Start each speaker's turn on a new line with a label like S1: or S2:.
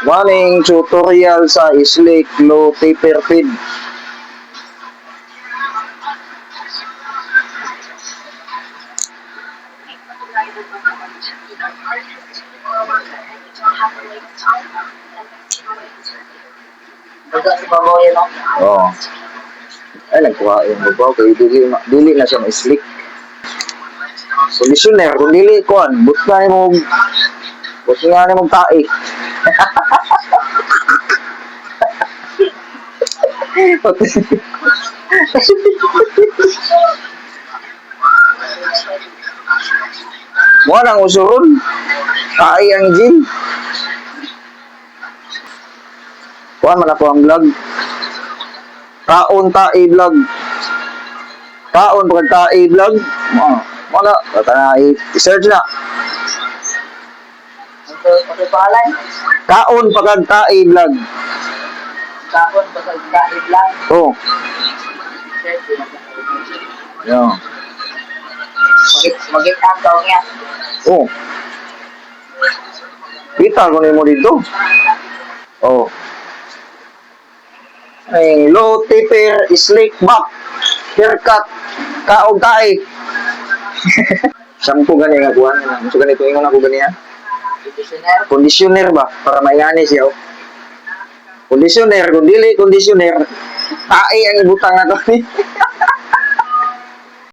S1: Maning tutorial sa Slick Low Taper Feed. Oo. Ay, nagkuha yung babaw. Kaya dili na siya ma-slick. Solutioner, kung dili kuan, but nga ni mong tae. Mo nang usuron. Tae ang gin. Kuan man ako ang vlog. Kaon tae vlog. Kaon pagka tae vlog. Wala, basta i-search na.
S2: Ano pangalan?
S1: Kaon pagka tae vlog.
S2: Kaon pagka tae vlog.
S1: Oh. Yo.
S2: Magit ang daw niya.
S1: Oh. Kita ko mo dito. Oh. Ay, low taper, slick back, haircut, kaog tae. Shampoo gani nga kuhan. Gusto ganito ingon ako gani ha. Conditioner ba para maingani siya. Oh. Conditioner, kung dili conditioner, tae ang ibutang na to.